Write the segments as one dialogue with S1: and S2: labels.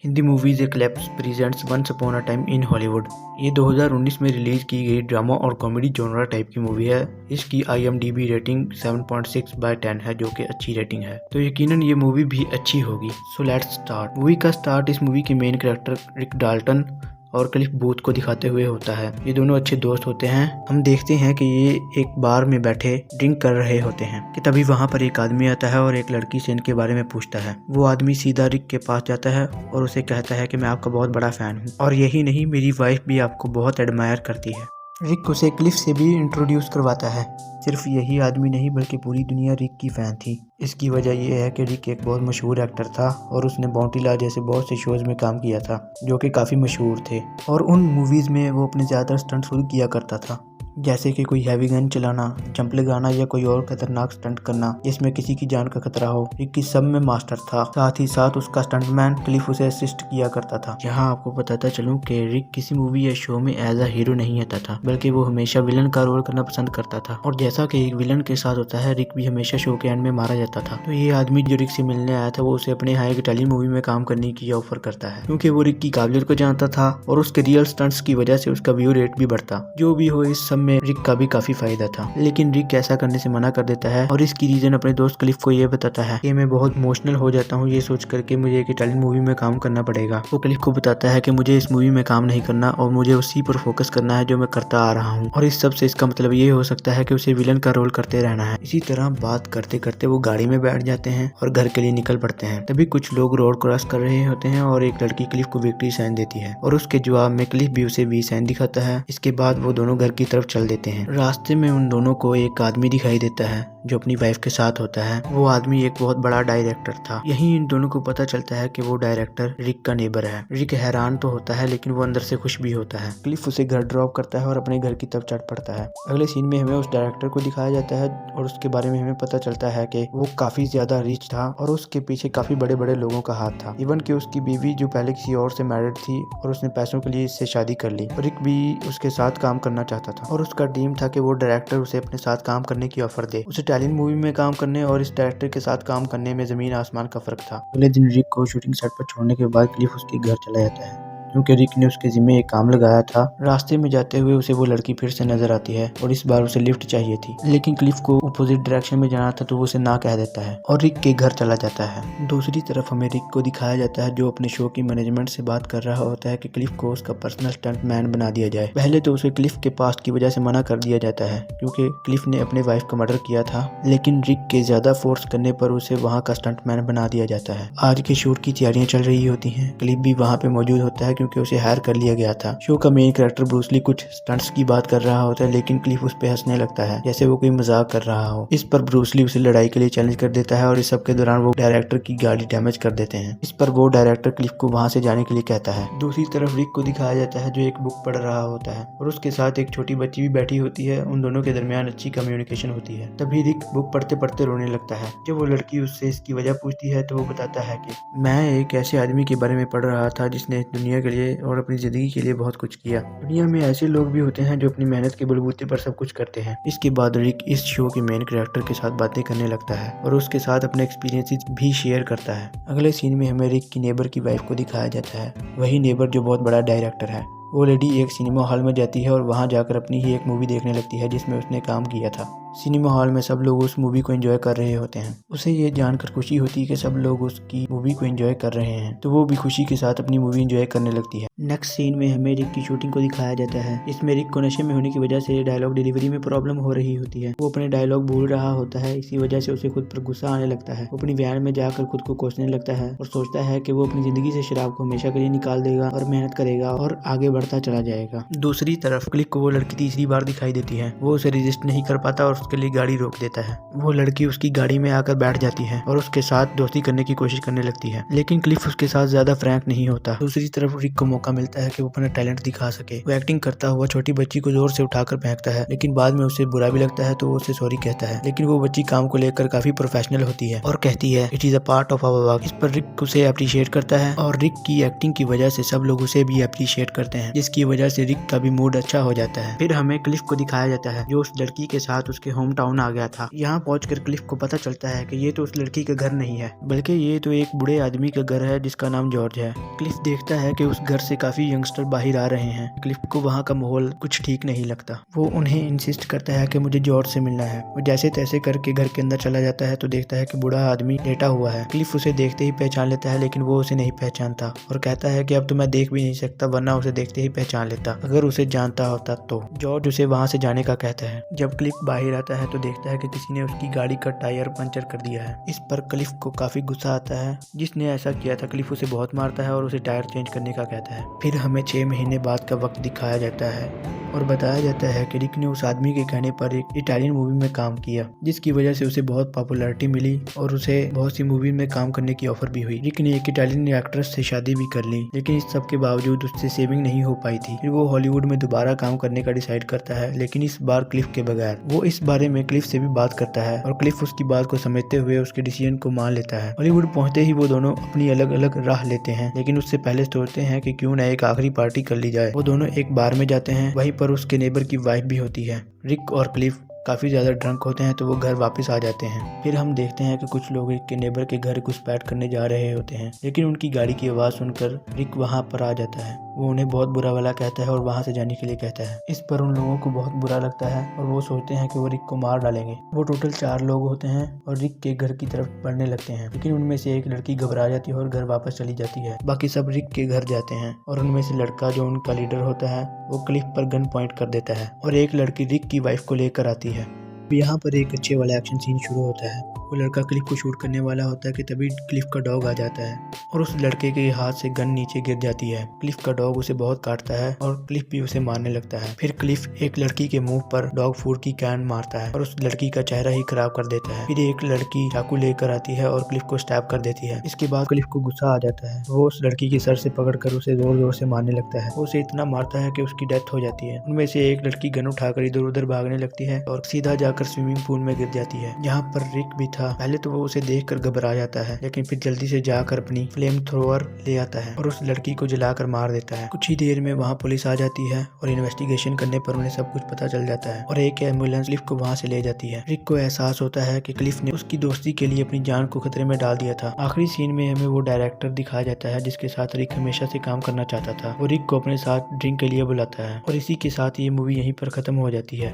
S1: Hindi movies एक्लेप्स presents once upon a time in Hollywood. ये 2019 में रिलीज की गई ड्रामा और कॉमेडी जॉनरा टाइप की मूवी है। इसकी IMDb रेटिंग 7.6/10 है, जो कि अच्छी रेटिंग है, तो यकीनन ये मूवी भी अच्छी होगी। So let's start. मूवी का स्टार्ट इस मूवी के मेन कैरेक्टर रिक डाल्टन और क्लिफ बूथ को दिखाते हुए होता है। ये दोनों अच्छे दोस्त होते हैं। हम देखते हैं कि ये एक बार में बैठे ड्रिंक कर रहे होते हैं कि तभी वहाँ पर एक आदमी आता है और एक लड़की से इनके बारे में पूछता है। वो आदमी सीधा रिक के पास जाता है और उसे कहता है कि मैं आपका बहुत बड़ा फैन हूँ, और यही नहीं, मेरी वाइफ भी आपको बहुत एडमायर करती है। रिक उसे क्लिफ से भी इंट्रोड्यूस करवाता है। सिर्फ यही आदमी नहीं, बल्कि पूरी दुनिया रिक की फैन थी। इसकी वजह यह है कि रिक एक बहुत मशहूर एक्टर था और उसने बाउंटी ला जैसे बहुत से शोज में काम किया था जो कि काफ़ी मशहूर थे, और उन मूवीज़ में वो अपने ज़्यादातर स्टंट खुद किया करता था, जैसे कि कोई हैवी गन चलाना, जंप लगाना या कोई और खतरनाक स्टंट करना जिसमें किसी की जान का खतरा हो। रिक सब में मास्टर था। साथ ही साथ उसका स्टंटमैन क्लिफ उसे असिस्ट किया करता था। यहाँ आपको बताता चलूं कि रिक किसी मूवी या शो में एज अ हीरो नहीं आता था, बल्कि वो हमेशा विलन का रोल करना पसंद करता था। और जैसा कि एक विलन के साथ होता है, रिक भी हमेशा शो के एंड में मारा जाता था। तो ये आदमी जो रिक से मिलने आया था, वो उसे अपने यहाँ एक इटालियन मूवी में काम करने की ऑफर करता है, क्योंकि वो रिक की काबिलियत को जानता था और उसके रियल स्टंट्स की वजह से उसका व्यू रेट भी बढ़ता। जो भी हो, इस सब में रिक का भी काफी फायदा था। लेकिन रिक ऐसा करने से मना कर देता है और इसकी रीजन अपने दोस्त क्लिफ को ये बताता है कि मैं बहुत इमोशनल हो जाता हूँ ये सोच करके मुझे एक इटालियन मूवी में काम करना पड़ेगा। वो क्लिफ को बताता है कि मुझे इस मूवी में काम नहीं करना और मुझे उसी पर फोकस करना है जो मैं करता आ रहा हूँ, और इस सब से इसका मतलब ये हो सकता है कि उसे विलन का रोल करते रहना है। इसी तरह बात करते करते वो गाड़ी में बैठ जाते हैं और घर के लिए निकल पड़ते हैं। तभी कुछ लोग रोड क्रॉस कर रहे होते हैं और एक लड़की क्लिफ को विक्ट्री साइन देती है, और उसके जवाब में क्लिफ भी उसे वी साइन दिखाता है। इसके बाद वो दोनों घर की तरफ चल देते हैं। रास्ते में उन दोनों को एक आदमी दिखाई देता है जो अपनी वाइफ के साथ होता है। वो आदमी एक बहुत बड़ा डायरेक्टर था। यही इन दोनों को पता चलता है कि वो डायरेक्टर रिक का नेबर है। रिक हैरान तो होता है, लेकिन वो अंदर से खुश भी होता है। क्लिफ उसे घर ड्रॉप करता है और अपने घर की तरफ चढ़ पड़ता है। अगले सीन में हमें उस डायरेक्टर को दिखाया जाता है और उसके बारे में हमें पता चलता है कि वो काफी ज्यादा रिच था और उसके पीछे काफी बड़े बड़े लोगों का हाथ था। इवन कि उसकी बीवी जो पहले किसी और से मैरिड थी और उसने पैसों के लिए इससे शादी कर ली। रिक भी उसके साथ काम करना चाहता था और उसका ड्रीम था कि वो डायरेक्टर उसे अपने साथ काम करने की ऑफर दे। उसे इटालियन मूवी में काम करने और इस डायरेक्टर के साथ काम करने में जमीन आसमान का फर्क था। अगले दिन रिक को शूटिंग सेट पर छोड़ने के बाद क्लिफ उसके घर चला जाता है, क्योंकि रिक ने उसके जिम्मे एक काम लगाया था। रास्ते में जाते हुए उसे वो लड़की फिर से नजर आती है और इस बार उसे लिफ्ट चाहिए थी, लेकिन क्लिफ को अपोजिट डायरेक्शन में जाना था तो वो उसे ना कह देता है और रिक के घर चला जाता है। दूसरी तरफ हमें रिक को दिखाया जाता है जो अपने शो की मैनेजमेंट से बात कर रहा होता है कि क्लिफ को उसका पर्सनल स्टंट मैन बना दिया जाए। पहले तो उसे क्लिफ के पास्ट की वजह से मना कर दिया जाता है, क्योंकि क्लिफ ने अपने वाइफ का मर्डर किया था, लेकिन रिक के ज्यादा फोर्स करने पर उसे वहाँ का स्टंट मैन बना दिया जाता है। आज के शूट की तैयारियां चल रही होती है। क्लिफ भी वहाँ पे मौजूद होता है क्योंकि उसे हायर कर लिया गया था। शो का मेन कैरेक्टर ब्रूस ली कुछ स्टंट्स की बात कर रहा होता है, लेकिन क्लिफ उस पे हंसने लगता है जैसे वो कोई मजाक कर रहा हो। इस पर ब्रूस ली उसे लड़ाई के लिए चैलेंज कर देता है और इस सब के दौरान वो डायरेक्टर की गाड़ी डैमेज कर देते हैं। इस पर वो डायरेक्टर क्लिफ को वहां से जाने के लिए कहता है। दूसरी तरफ रिक को दिखाया जाता है जो एक बुक पढ़ रहा होता है और उसके साथ एक छोटी बच्ची भी बैठी होती है। उन दोनों के दरमियान अच्छी कम्युनिकेशन होती है। तभी रिक बुक पढ़ते पढ़ते रोने लगता है। जब वो लड़की उससे इसकी वजह पूछती है तो वो बताता है कि मैं एक ऐसे आदमी के बारे में पढ़ रहा था जिसने दुनिया के लिए और अपनी जिंदगी के लिए बहुत कुछ किया। दुनिया में ऐसे लोग भी होते हैं जो अपनी मेहनत के बलबूते पर सब कुछ करते हैं। इसके बाद रिक इस शो के मेन कैरेक्टर के साथ बातें करने लगता है और उसके साथ अपने एक्सपीरियंसेस भी शेयर करता है। अगले सीन में हमें रिक की नेबर की वाइफ को दिखाया जाता है। वही नेबर जो बहुत बड़ा डायरेक्टर है। वो लेडी एक सिनेमा हॉल में जाती है और वहां जाकर अपनी ही एक मूवी देखने लगती है जिसमें उसने काम किया था। सिनेमा हॉल में सब लोग उस मूवी को एंजॉय कर रहे होते हैं। उसे ये जानकर खुशी होती है कि सब लोग उसकी मूवी को एंजॉय कर रहे हैं, तो वो भी खुशी के साथ अपनी मूवी एंजॉय करने लगती है। नेक्स्ट सीन में हमें रिक की शूटिंग को दिखाया जाता है। इसमें रिक को नशे में होने की वजह से डायलॉग डिलीवरी में प्रॉब्लम हो रही होती है। वो अपने डायलॉग भूल रहा होता है, इसी वजह से उसे खुद पर गुस्सा आने लगता है। वो अपनी वैन में जाकर खुद को कोसने लगता है और सोचता है कि वो अपनी जिंदगी से शराब को हमेशा के लिए निकाल देगा और मेहनत करेगा और आगे बढ़ता चला जाएगा। दूसरी तरफ क्लिफ को वो लड़की तीसरी बार दिखाई देती है। वो उसे रेजिस्ट नहीं कर पाता और उसके लिए गाड़ी रोक देता है। वो लड़की उसकी गाड़ी में आकर बैठ जाती है और उसके साथ दोस्ती करने की कोशिश करने लगती है, लेकिन क्लिफ उसके साथ ज्यादा फ्रैंक नहीं होता। दूसरी तरफ रिक को मौका मिलता है कि वो अपना टैलेंट दिखा सके। वो एक्टिंग करता हुआ छोटी बच्ची को जोर से उठाकर फेंकता है, लेकिन बाद में उसे बुरा भी लगता है तो वो उसे सॉरी कहता है। लेकिन वो बच्ची काम को लेकर काफी प्रोफेशनल होती है और कहती है it is a part of our work. इस पर रिक उसे अप्रिशिएट करता है और रिक की एक्टिंग की वजह से सब लोग उसे भी अप्रिशिएट करते हैं, जिसकी वजह से रिक का भी मूड अच्छा हो जाता है। फिर हमें क्लिफ को दिखाया जाता है जो उस लड़की के साथ उसके होम टाउन आ गया था। यहाँ पहुंचकर क्लिफ को पता चलता है कि ये तो उस लड़की का घर नहीं है, बल्कि ये तो एक बूढ़े आदमी का घर है जिसका नाम जॉर्ज है। क्लिफ देखता है कि उस घर से काफी यंगस्टर बाहर आ रहे हैं। क्लिफ को वहाँ का माहौल कुछ ठीक नहीं लगता। वो उन्हें इंसिस्ट करता है कि मुझे जॉर्ज से मिलना है। वो जैसे तैसे करके घर के अंदर चला जाता है तो देखता है कि बूढ़ा आदमी लेटा हुआ है। क्लिफ उसे देखते ही पहचान लेता है, लेकिन वो उसे नहीं पहचानता और कहता है कि अब तो मैं देख भी नहीं सकता, वरना उसे देखते ही पहचान लेता अगर उसे जानता होता तो। जॉर्ज उसे वहाँ से जाने का कहता है। जब क्लिफ बाहर आता है तो देखता है कि किसी ने उसकी गाड़ी का टायर पंचर कर दिया है। इस पर क्लिफ को काफी गुस्सा आता है। जिसने ऐसा किया था क्लिफ उसे बहुत मारता है और उसे टायर चेंज करने का कहता है। फिर हमें 6 महीने बाद का वक्त दिखाया जाता है और बताया जाता है कि रिक ने उस आदमी के कहने पर एक इटालियन मूवी में काम किया, जिसकी वजह से उसे बहुत पॉपुलैरिटी मिली और उसे बहुत सी मूवी में काम करने की ऑफर भी हुई। रिक ने एक इटालियन एक्ट्रेस से शादी भी कर ली, लेकिन इस सब के बावजूद उससे सेविंग नहीं हो पाई थी। फिर वो हॉलीवुड में दोबारा काम करने का डिसाइड करता है, लेकिन इस बार क्लिफ के बगैर। वो इस बारे में क्लिफ से भी बात करता है और क्लिफ उसकी बात को समझते हुए उसके डिसीजन को मान लेता है। हॉलीवुड पहुंचते ही वो दोनों अपनी अलग अलग राह लेते हैं, लेकिन उससे पहले सोचते हैं कि क्यों न एक आखिरी पार्टी कर ली जाए। वो दोनों एक बार में जाते हैं, वहीं पर उसके नेबर की वाइफ भी होती है। रिक और क्लिफ काफ़ी ज़्यादा ड्रंक होते हैं तो वो घर वापस आ जाते हैं। फिर हम देखते हैं कि कुछ लोग रिक के नेबर के घर घुसपैठ करने जा रहे होते हैं, लेकिन उनकी गाड़ी की आवाज़ सुनकर रिक वहाँ पर आ जाता है। वो उन्हें बहुत बुरा भला कहता है और वहाँ से जाने के लिए कहता है। इस पर उन लोगों को बहुत बुरा लगता है और वो सोचते हैं कि वो रिक को मार डालेंगे। वो टोटल 4 लोग होते हैं और रिक के घर की तरफ बढ़ने लगते हैं, लेकिन उनमें से एक लड़की घबरा जाती है और घर वापस चली जाती है। बाकी सब रिक के घर जाते हैं और उनमें से लड़का जो उनका लीडर होता है वो क्लिफ पर गन पॉइंट कर देता है और एक लड़की रिक की वाइफ को लेकर आती है। यहाँ पर एक अच्छे वाला एक्शन सीन शुरू होता है। वो लड़का क्लिफ को शूट करने वाला होता है कि तभी क्लिफ का डॉग आ जाता है और उस लड़के के हाथ से गन नीचे गिर जाती है। क्लिफ का डॉग उसे बहुत काटता है और क्लिफ भी उसे मारने लगता है। फिर क्लिफ एक लड़की के मुंह पर डॉग फूड की कैन मारता है और उस लड़की का चेहरा ही खराब कर देता है। फिर एक लड़की चाकू लेकर आती है और क्लिफ को स्टैब कर देती है। इसके बाद क्लिफ को गुस्सा आ जाता है। वो उस लड़की के सर से पकड़कर उसे जोर जोर से मारने लगता है। वो उसे इतना मारता है कि उसकी डेथ हो जाती है। उनमें से एक लड़की गन उठाकर इधर उधर भागने लगती है और सीधा जाकर स्विमिंग पूल में गिर जाती है। यहाँ पर रिक भी था। पहले तो वो उसे देखकर घबरा जाता है, लेकिन फिर जल्दी से जाकर अपनी फ्लेम थ्रोअर ले आता है और उस लड़की को जलाकर मार देता है। कुछ ही देर में वहाँ पुलिस आ जाती है और इन्वेस्टिगेशन करने पर उन्हें सब कुछ पता चल जाता है और एक एम्बुलेंस क्लिफ को वहाँ से ले जाती है। रिक को एहसास होता है कि क्लिफ ने उसकी दोस्ती के लिए अपनी जान को खतरे में डाल दिया था। आखिरी सीन में हमें वो डायरेक्टर दिखाया जाता है जिसके साथ रिक हमेशा से काम करना चाहता था। वो रिक को अपने साथ ड्रिंक के लिए बुलाता है और इसी के साथ ये मूवी यहीं पर खत्म हो जाती है।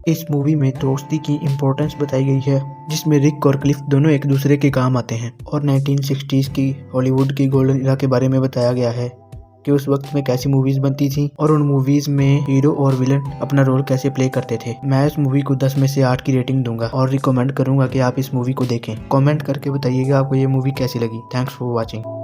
S1: इस मूवी में दोस्ती की इम्पोर्टेंस बताई गई है, जिसमें रिक और क्लिफ दोनों एक दूसरे के काम आते हैं और 1960s की हॉलीवुड की गोल्डन एरा के बारे में बताया गया है कि उस वक्त में कैसी मूवीज बनती थी और उन मूवीज में हीरो और विलन अपना रोल कैसे प्ले करते थे। मैं इस मूवी को 10 में से 8 की रेटिंग दूंगा और रिकमेंड करूंगा कि आप इस मूवी को देखें। कमेंट करके बताइएगा आपको ये मूवी कैसी लगी। Thanks for watching.